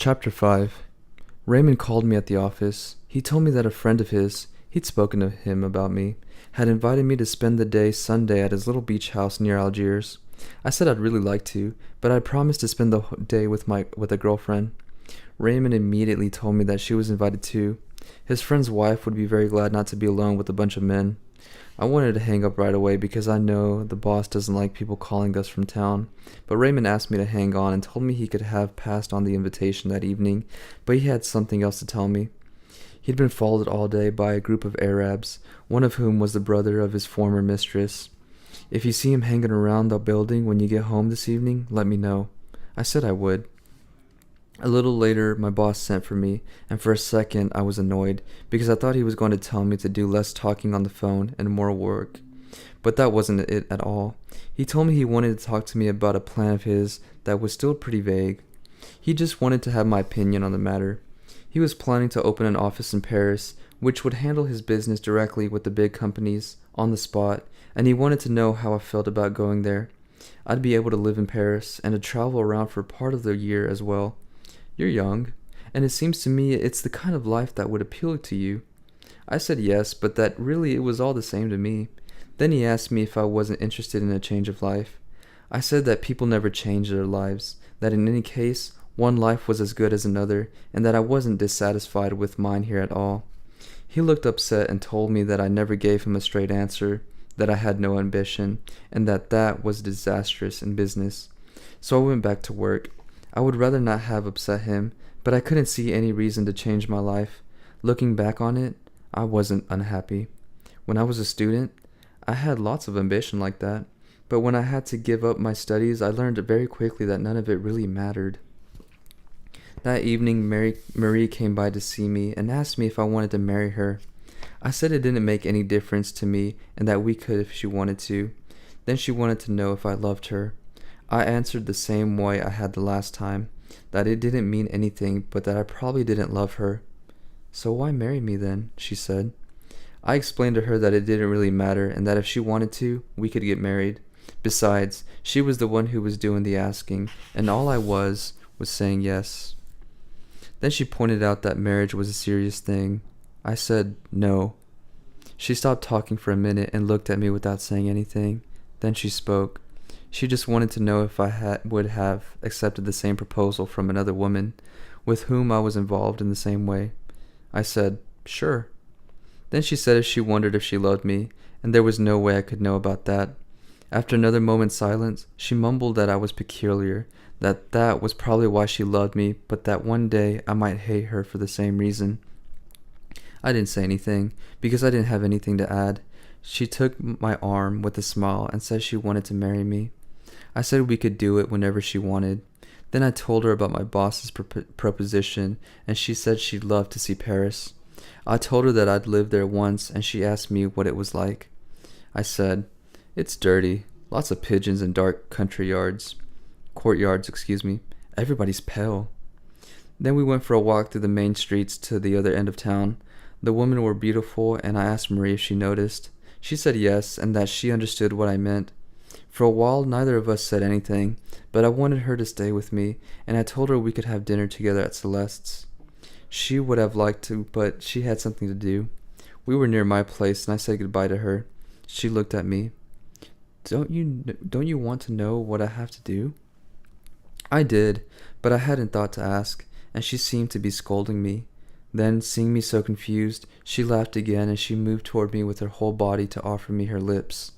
Chapter 5. Raymond called me at the office. He told me that a friend of his, he'd spoken to him about me, had invited me to spend the day Sunday at his little beach house near Algiers. I said I'd really like to, but I'd promised to spend the day with a girlfriend. Raymond immediately told me that she was invited too. His friend's wife would be very glad not to be alone with a bunch of men. I wanted to hang up right away because I know the boss doesn't like people calling us from town, but Raymond asked me to hang on and told me he could have passed on the invitation that evening, but he had something else to tell me. He'd been followed all day by a group of Arabs, one of whom was the brother of his former mistress. If you see him hanging around the building when you get home this evening, let me know. I said I would. A little later, my boss sent for me, and for a second I was annoyed, because I thought he was going to tell me to do less talking on the phone and more work. But that wasn't it at all. He told me he wanted to talk to me about a plan of his that was still pretty vague. He just wanted to have my opinion on the matter. He was planning to open an office in Paris, which would handle his business directly with the big companies, on the spot, and he wanted to know how I felt about going there. I'd be able to live in Paris, and to travel around for part of the year as well. You're young, and it seems to me it's the kind of life that would appeal to you. I said yes, but that really it was all the same to me. Then he asked me if I wasn't interested in a change of life. I said that people never change their lives, that in any case, one life was as good as another, and that I wasn't dissatisfied with mine here at all. He looked upset and told me that I never gave him a straight answer, that I had no ambition, and that was disastrous in business. So I went back to work. I would rather not have upset him, but I couldn't see any reason to change my life. Looking back on it, I wasn't unhappy. When I was a student, I had lots of ambition like that, but when I had to give up my studies, I learned very quickly that none of it really mattered. That evening, Marie came by to see me and asked me if I wanted to marry her. I said it didn't make any difference to me and that we could if she wanted to. Then she wanted to know if I loved her. I answered the same way I had the last time, that it didn't mean anything, but that I probably didn't love her. So why marry me then? She said. I explained to her that it didn't really matter, and that if she wanted to, we could get married. Besides, she was the one who was doing the asking, and all I was saying yes. Then she pointed out that marriage was a serious thing. I said no. She stopped talking for a minute and looked at me without saying anything. Then she spoke. She just wanted to know if I would have accepted the same proposal from another woman, with whom I was involved in the same way. I said, sure. Then she said she wondered if she loved me, and there was no way I could know about that. After another moment's silence, she mumbled that I was peculiar, that was probably why she loved me, but that one day I might hate her for the same reason. I didn't say anything, because I didn't have anything to add. She took my arm with a smile and said she wanted to marry me. I said we could do it whenever she wanted. Then I told her about my boss's proposition, and she said she'd love to see Paris. I told her that I'd lived there once, and she asked me what it was like. I said, it's dirty, lots of pigeons and dark courtyards. Everybody's pale. Then we went for a walk through the main streets to the other end of town. The women were beautiful, and I asked Marie if she noticed. She said yes, and that she understood what I meant. For a while, neither of us said anything, but I wanted her to stay with me, and I told her we could have dinner together at Celeste's. She would have liked to, but she had something to do. We were near my place, and I said goodbye to her. She looked at me. Don't you want to know what I have to do? I did, but I hadn't thought to ask, and she seemed to be scolding me. Then, seeing me so confused, she laughed again, and she moved toward me with her whole body to offer me her lips.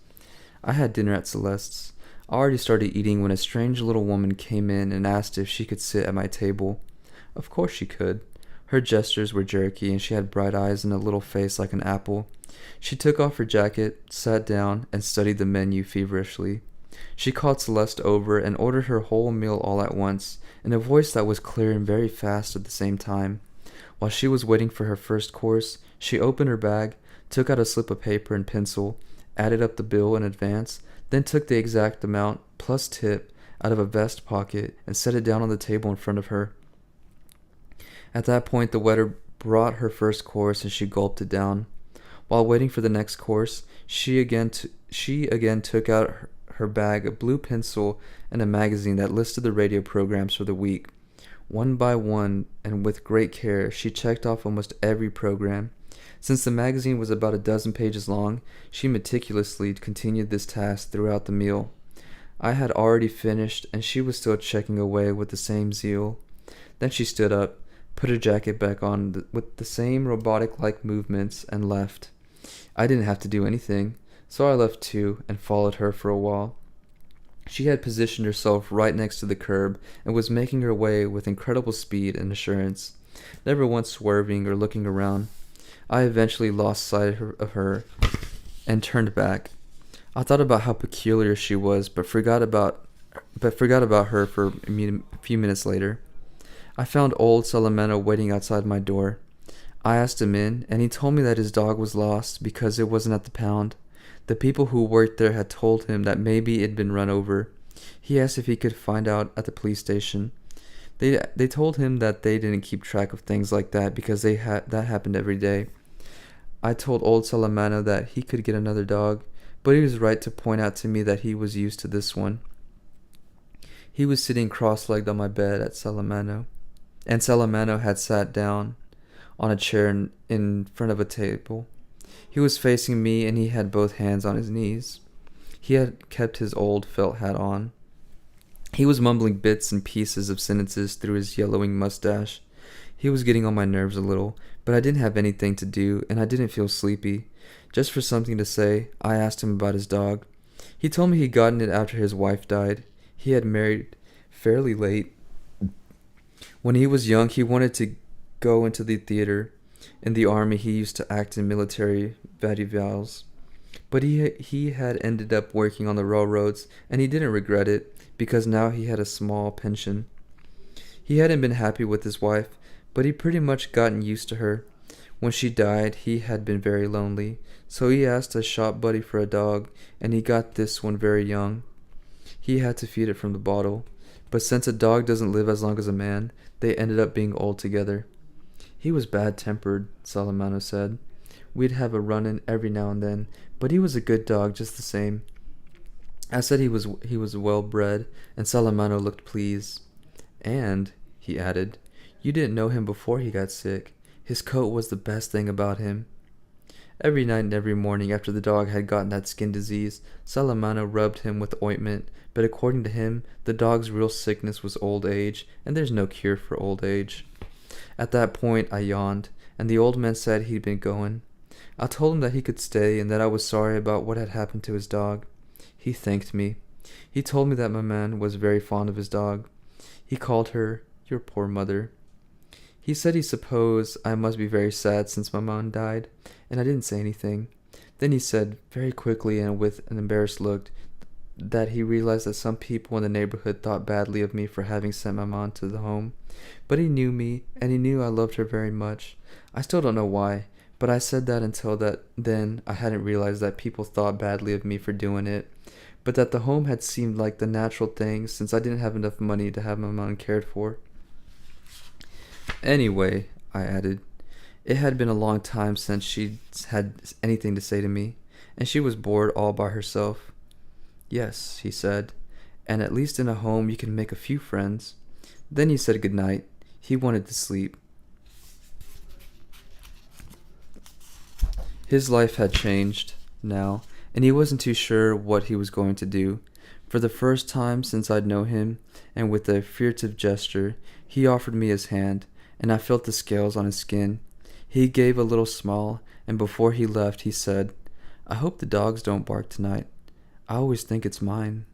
I had dinner at Celeste's. I already started eating when a strange little woman came in and asked if she could sit at my table. Of course she could. Her gestures were jerky, and she had bright eyes and a little face like an apple. She took off her jacket, sat down, and studied the menu feverishly. She called Celeste over and ordered her whole meal all at once, in a voice that was clear and very fast at the same time. While she was waiting for her first course, she opened her bag, took out a slip of paper and pencil, added up the bill in advance, then took the exact amount, plus tip, out of a vest pocket and set it down on the table in front of her. At that point, the waiter brought her first course and she gulped it down. While waiting for the next course, she again took out her bag, a blue pencil, and a magazine that listed the radio programs for the week. One by one, and with great care, she checked off almost every program. Since the magazine was about a dozen pages long, she meticulously continued this task throughout the meal. I had already finished, and she was still checking away with the same zeal. Then she stood up, put her jacket back on with the same robotic-like movements, and left. I didn't have to do anything, so I left too and followed her for a while. She had positioned herself right next to the curb and was making her way with incredible speed and assurance, never once swerving or looking around. I eventually lost sight of her and turned back. I thought about how peculiar she was, but forgot about her for a few minutes later. I found old Salamano waiting outside my door. I asked him in, and he told me that his dog was lost because it wasn't at the pound. The people who worked there had told him that maybe it'd been run over. He asked if he could find out at the police station. They told him that they didn't keep track of things like that because that happened every day. I told old Salamano that he could get another dog, but he was right to point out to me that he was used to this one. He was sitting cross-legged on my bed at Salamano, and Salamano had sat down on a chair in front of a table. He was facing me, and he had both hands on his knees. He had kept his old felt hat on. He was mumbling bits and pieces of sentences through his yellowing mustache. He was getting on my nerves a little, but I didn't have anything to do, and I didn't feel sleepy. Just for something to say, I asked him about his dog. He told me he'd gotten it after his wife died. He had married fairly late. When he was young, he wanted to go into the theater. In the army, he used to act in military vadivals. But he had ended up working on the railroads, and he didn't regret it, because now he had a small pension. He hadn't been happy with his wife, but he pretty much gotten used to her. When she died, he had been very lonely, so he asked a shop buddy for a dog, and he got this one very young. He had to feed it from the bottle, but since a dog doesn't live as long as a man, they ended up being old together. He was bad-tempered, Salamano said. We'd have a run-in every now and then, but he was a good dog just the same. I said he was well-bred, and Salamano looked pleased. And, he added, you didn't know him before he got sick. His coat was the best thing about him. Every night and every morning after the dog had gotten that skin disease, Salamano rubbed him with ointment, but according to him, the dog's real sickness was old age, and there's no cure for old age. At that point, I yawned, and the old man said he'd been going. I told him that he could stay and that I was sorry about what had happened to his dog. He thanked me. He told me that my man was very fond of his dog. He called her, your poor mother. He said he supposed I must be very sad since my mom died, and I didn't say anything. Then he said, very quickly and with an embarrassed look, that he realized that some people in the neighborhood thought badly of me for having sent my mom to the home. But he knew me, and he knew I loved her very much. I still don't know why, but I said that until then I hadn't realized that people thought badly of me for doing it, but that the home had seemed like the natural thing since I didn't have enough money to have my mom cared for. Anyway, I added, it had been a long time since she'd had anything to say to me, and she was bored all by herself. Yes, he said, and at least in a home you can make a few friends. Then he said good night. He wanted to sleep. His life had changed now, and he wasn't too sure what he was going to do. For the first time since I'd known him, and with a furtive gesture, he offered me his hand, and I felt the scales on his skin. He gave a little smile, and before he left, he said, I hope the dogs don't bark tonight. I always think it's mine.